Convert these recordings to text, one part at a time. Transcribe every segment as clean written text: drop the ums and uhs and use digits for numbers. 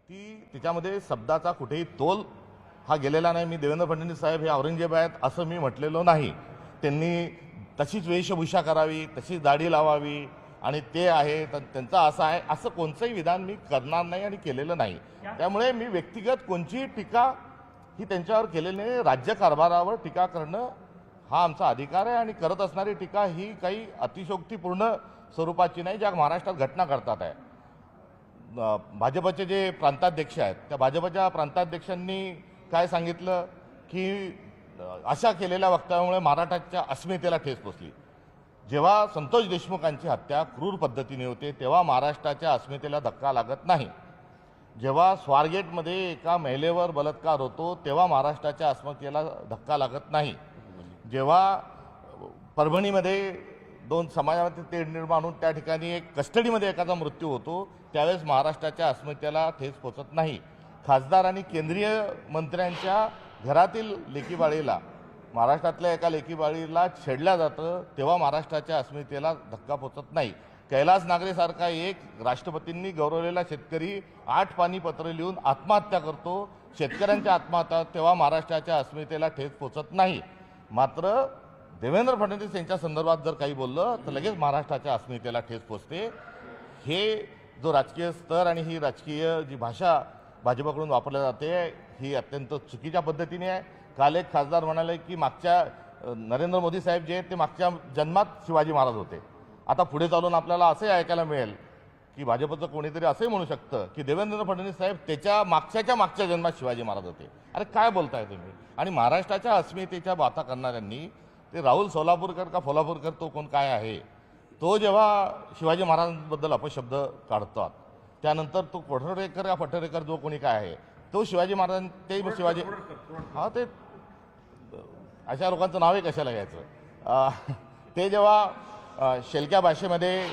तिच्यामध्ये शब्दाचा कुठेही तोल हा गेलेला नाही। मी देवेंद्र फडणवीस साहेब हे औरंगजेब आहेत असं मी म्हटलेलो नाही। त्यांनी तशीच वेशभूषा करावी, तशीच दाढी लावावी आणि ते आहे तर त्यांचा असं आहे असं कोणतंही विधान मी करणार नाही आणि केलेलं नाही। त्यामुळे मी व्यक्तिगत कोणतीही टीका ही त्यांच्यावर केलेली नाही। राज्यकारभारावर टीका करणं हा आमचा अधिकार आहे आणि करत असणारी टीका ही काही अतिशयोक्तीपूर्ण स्वरूपाची नाही ज्या महाराष्ट्रात घटना घडतात आहे। भाजपचे जे प्रांताध्यक्ष आहेत त्या भाजपच्या प्रांताध्यक्षांनी काय सांगितलं की अशा केलेल्या वक्तव्यामुळे महाराष्ट्राच्या अस्मितेला ठेच पोचली। जेव्हा संतोष देशमुखांची हत्या क्रूर पद्धतीने होते तेव्हा महाराष्ट्राच्या अस्मितेला धक्का लागत नाही। जेव्हा स्वारगेटमध्ये एका महिलेवर बलात्कार होतो तेव्हा महाराष्ट्राच्या अस्मितेला धक्का लागत नाही। जेव्हा परभणीमध्ये दोन समाजामध्ये तेढ निर्माण होऊन त्या ठिकाणी एक कस्टडीमध्ये एखादा मृत्यू होतो त्यावेळेस महाराष्ट्राच्या अस्मितेला ठेच पोचत नाही। खासदार आणि केंद्रीय मंत्र्यांच्या घरातील लेकीबाळीला महाराष्ट्रातल्या एका लेकीबाळीला छेडल्या जातं तेव्हा महाराष्ट्राच्या अस्मितेला धक्का पोचत नाही। कैलास नागरेसारखा एक राष्ट्रपतींनी गौरवलेला शेतकरी 8 पानी पत्र लिहून आत्महत्या करतो, शेतकऱ्यांच्या आत्महत्या तेव्हा महाराष्ट्राच्या अस्मितेला ठेच पोचत नाही। मात्र देवेंद्र फडणवीस यांच्या संदर्भात जर काही बोललं तर लगेच महाराष्ट्राच्या अस्मितेला ठेच पोचते। हे जो राजकीय स्तर आणि ही राजकीय जी भाषा भाजपकडून वापरली जाते ही अत्यंत चुकीच्या पद्धतीने आहे। काल एक खासदार म्हणाले की मागच्या नरेंद्र मोदी साहेब जे आहेत ते मागच्या जन्मात शिवाजी महाराज होते। आता पुढे चालून आपल्याला असे ऐकायला मिळेल की भाजपचं कोणीतरी असंही म्हणू शकतं की देवेंद्र फडणवीस साहेब त्याच्या मागच्या जन्मात शिवाजी महाराज होते। अरे काय बोलताय तुम्ही? आणि महाराष्ट्राच्या अस्मितेच्या बाता करणाऱ्यांनी ते राहुल सोलापूरकर का फोलापूरकर तो कोण काय आहे तो जेव्हा शिवाजी महाराजांबद्दल अपशब्द काढतात त्यानंतर तो कोठरेकर का फटरेकर जो कोणी काय आहे तो शिवाजी महाराजां ते शिवाजी हा ते अशा लोकांचं नावही कशाला घ्यायचं। ते जेव्हा शेलक्या भाषेमध्ये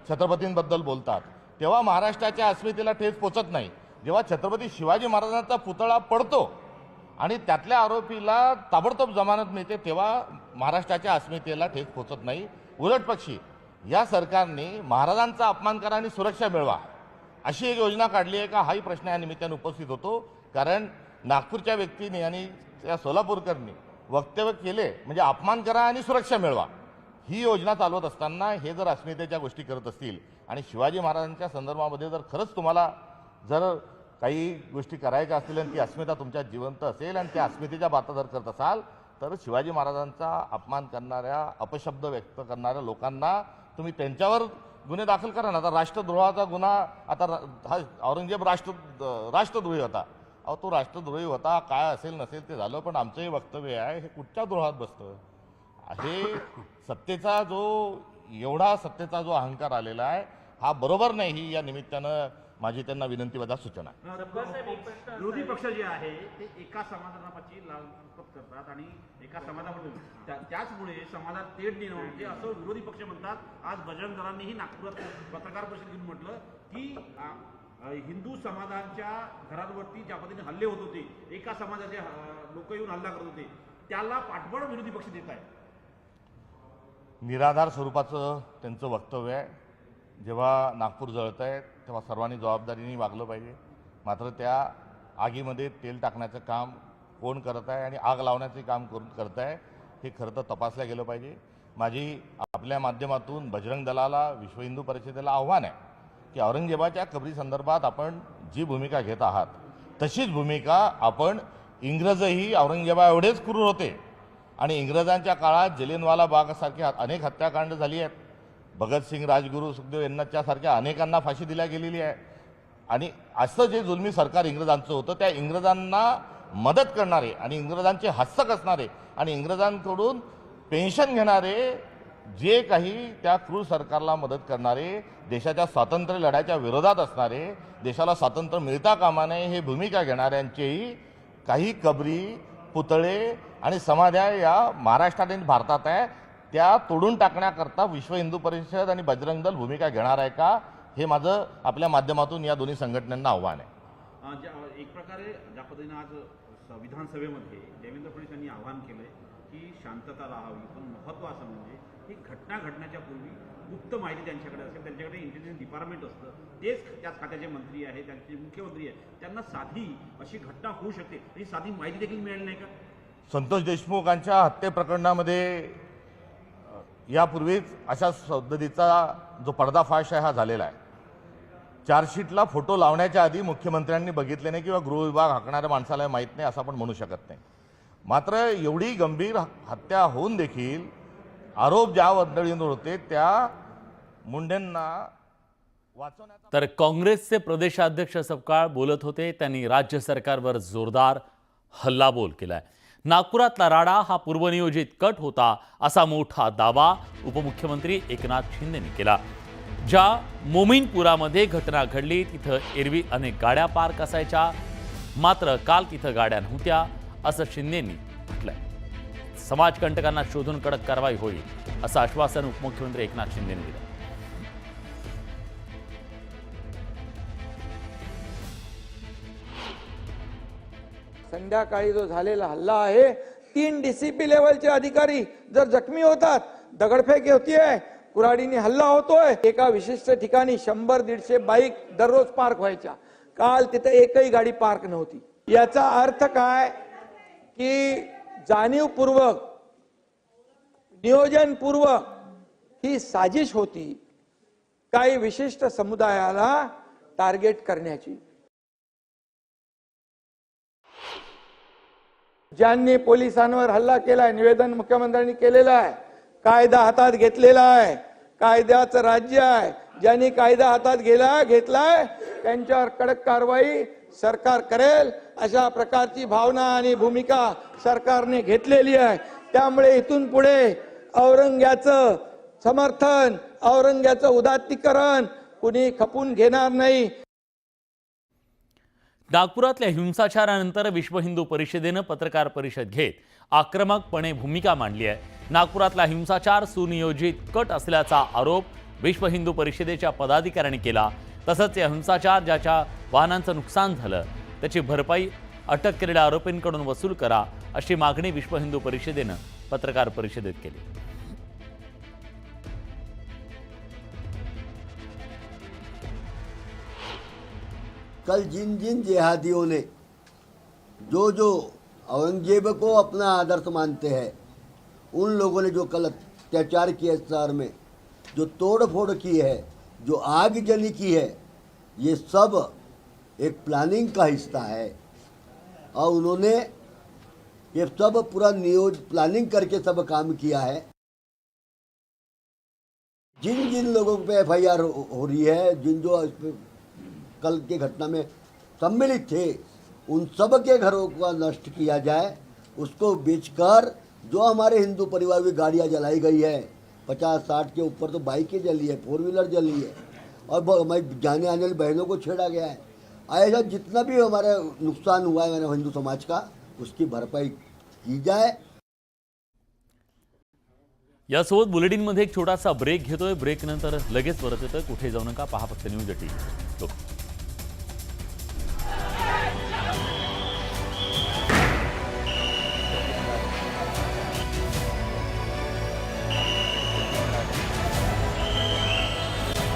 छत्रपतींबद्दल बोलतात तेव्हा महाराष्ट्राच्या अस्मितेला ठेच पोचत नाही। जेव्हा छत्रपती शिवाजी महाराजांचा पुतळा पडतो आणि त्यातल्या आरोपीला ताबडतोब जमानत मिळते तेव्हा महाराष्ट्राच्या अस्मितेला ठेच पोचत नाही। उलटपक्षी या सरकारने महाराजांचा अपमान करा आणि सुरक्षा मिळवा अशी एक योजना काढली आहे का हाही प्रश्न या निमित्ताने उपस्थित होतो। कारण नागपूरच्या व्यक्तीने आणि त्या सोलापूरकरनी वक्तव्य केले म्हणजे अपमान करा आणि सुरक्षा मिळवा ही योजना चालवत असताना हे जर अस्मितेच्या गोष्टी करत असतील आणि शिवाजी महाराजांच्या संदर्भामध्ये जर खरंच तुम्हाला जर काही गोष्टी करायच्या असतील आणि ती अस्मिता तुमच्या जिवंत असेल आणि त्या अस्मितेच्या बाता जर करत असाल तर शिवाजी महाराजांचा अपमान करणाऱ्या अपशब्द व्यक्त करणाऱ्या लोकांना तुम्ही त्यांच्यावर गुन्हे दाखल करा ना। आता राष्ट्रद्रोहाचा गुन्हा आता हा औरंगजेब राष्ट्रद्रोही होता। अहो तो राष्ट्रद्रोही होता काय असेल नसेल ते झालं पण आमचंही वक्तव्य आहे हे कुठच्या द्रोहात बसतं? हे सत्तेचा जो अहंकार आलेला आहे हा बरोबर नाही ही या निमित्तानं माझी त्यांना विनंतीवजा सूचना आहे। विरोधी पक्ष जे आहे ते एका समाजापाशी लालपत करतात आणि एका समाजामधून त्याचमुळे समाजात तेढ निर्माण होते असं विरोधी पक्ष म्हणतात। आज बजरंग दलांनीही नागपुरात पत्रकार परिषद घेऊन म्हटलं की हिंदू समाजाच्या घरांवरती ज्या पद्धतीने हल्ले होत होते एका समाजाचे लोक येऊन हल्ला करत होते त्याला पाठबळ विरोधी पक्ष देत आहे। निराधार स्वरूपाचं त्यांचं वक्तव्य आहे। जेव्हा नागपूर जळत आहे तेव्हा सर्वांनी जबाबदारीने वागलं पाहिजे। मात्र त्या आगीमध्ये तेल टाकण्याचं काम कोण करत आहे आणि आग लावण्याचे काम करत आहे हे खरं तर तपासलं गेलं पाहिजे। माझी आपल्या माध्यमातून बजरंग दलाला विश्व हिंदू परिषदेला आव्हान आहे की औरंगजेबाच्या कबरी संदर्भात आपण जी भूमिका घेत आहात तशीच भूमिका आपण इंग्रजही औरंगजेबा एवढेच क्रूर होते आणि इंग्रजांच्या काळात जलियनवाला बागसारखे अनेक हत्याकांड झाली आहेत। भगतसिंग, राजगुरू, सुखदेव यांच्यासारख्या अनेकांना फाशी दिल्या गेलेली आहे आणि असं जे जुलमी सरकार इंग्रजांचं होतं त्या इंग्रजांना मदत करणारे आणि इंग्रजांचे हस्तक असणारे आणि इंग्रजांकडून पेन्शन घेणारे जे काही त्या क्रूर सरकारला मदत करणारे देशाच्या स्वातंत्र्य लढ्याच्या विरोधात असणारे देशाला स्वातंत्र्य मिळता कामा नये हे भूमिका घेणाऱ्यांचेही काही कबरी, पुतळे आणि समाध्या या महाराष्ट्रात आणि भारतात आहे त्या तोडून टाकण्याकरता विश्व हिंदू परिषद आणि बजरंग दल भूमिका घेणार आहे का हे माझं आपल्या माध्यमातून या दोन्ही संघटनांना आव्हान आहे। एक प्रकारे ज्या पद्धतीने आज विधानसभेमध्ये देवेंद्र फडणवीस यांनी आवाहन केलंय की शांतता राहावी, पण महत्त्वाचं म्हणजे ही घटना घडण्याच्या पूर्वी गुप्त माहिती त्यांच्याकडे असेल, त्यांच्याकडे इंटेलिजन्स डिपार्टमेंट असतं, तेच त्याच खात्याचे मंत्री आहे, त्यांचे मुख्यमंत्री आहे, त्यांना साधी अशी घटना होऊ शकते ही साधी माहिती देखील मिळाली नाही का? संतोष देशमुखांच्या हत्ये प्रकरणामध्ये यापूर्वीच अशा पद्धतीचा जो पर्दाफाश आहे हा झालेला आहे. चार्जशीटला फोटो लावण्याच्या आधी मुख्यमंत्र्यांनी बघितले नाही किंवा गृह विभाग हाकणाऱ्या माणसाला माहीत नाही असं आपण म्हणू शकत नाही. मात्र एवढी गंभीर हत्या होऊन देखील आरोप ज्या मंडळींवर होते त्या मुंडेंना वाचवण्याचा तर काँग्रेसचे प्रदेशाध्यक्ष सपकाळ बोलत होते. त्यांनी राज्य सरकारवर जोरदार हल्लाबोल केलाय. नागपुरातला राडा हा पूर्वनियोजित कट होता असा मोठा दावा उपमुख्यमंत्री एकनाथ शिंदेंनी केला. ज्या मोमीनपुरामध्ये घटना घडली तिथं एरवी अनेक गाड्या पार्क असायच्या, मात्र काल तिथं गाड्या नव्हत्या असं शिंदेंनी म्हटलंय. समाजकंटकांना शोधून कडक कारवाई होईल असं आश्वासन उपमुख्यमंत्री एकनाथ शिंदेंनी दिलं. संध्याकाळी जो झालेला हल्ला आहे, 3 DCP लेवलचे अधिकारी जर जखमी होतात, दगडफेक होतीये, कुऱ्हाडीने हल्ला होतोय, एका विशिष्ट ठिकाणी 100-150 बाईक दररोज पार्क व्हायच्या, काल तिथे एकही गाडी पार्क नव्हती. याचा अर्थ काय की जाणीवपूर्वक नियोजनपूर्वक ही साजिश होती काही विशिष्ट समुदायाला टार्गेट करण्याची. ज्यांनी पोलिसांवर हल्ला केलाय, निवेदन मुख्यमंत्र्यांनी केलेलं आहे, कायदा हातात घेतलेला आहे, कायद्याचं राज्य आहे, ज्यांनी कायदा हातात घेतलाय त्यांच्यावर कडक कारवाई सरकार करेल अशा प्रकारची भावना आणि भूमिका सरकारने घेतलेली आहे. त्यामुळे इथून पुढे औरंग्याचं समर्थन, औरंग्याचं उदात्तीकरण कुणी खपून घेणार नाही. नागपुरातल्या हिंसाचारानंतर विश्व हिंदू परिषदेनं पत्रकार परिषद घेत आक्रमकपणे भूमिका मांडली आहे. नागपुरातला हिंसाचार सुनियोजित कट असल्याचा आरोप विश्व हिंदू परिषदेच्या पदाधिकाऱ्यांनी केला. तसंच या हिंसाचार ज्याच्या वाहनांचं नुकसान झालं त्याची भरपाई अटक केलेल्या आरोपींकडून वसूल करा अशी मागणी विश्व हिंदू परिषदेनं पत्रकार परिषदेत केली. कल जिन जिन जिहादियों ने जो औरंगजेब को अपना आदर्श मानते हैं, उन लोगों ने जो कल अत्याचार किए शहर में, जो तोड़ फोड़ की है, जो आग जली की है, ये सब एक प्लानिंग का हिस्सा है. और उन्होंने ये सब पूरा प्लानिंग करके सब काम किया है. जिन जिन लोगों पे FIR हो रही है, जिन जो इस पे कल के घटना में सम्मिलित थे, उन सब के घरों का नष्ट किया जाए. उसको बेचकर जो हमारे हिंदू परिवार की गाड़ियाँ जलाई गई है, 50-60 के ऊपर तो बाइकें जली है, 4 व्हीलर जली है, और हमारी जाने आने वाली बहनों को छेड़ा गया है. ऐसा जितना भी हमारा नुकसान हुआ है मैंने हिंदू समाज का, उसकी भरपाई की जाए. यासोबत बुलेटिनमध्ये एक छोटासा ब्रेक घेतोय. ब्रेक नंतर लगेच परत येतोय. कुठे जाऊ नका, पहा फक्त न्यूज 18.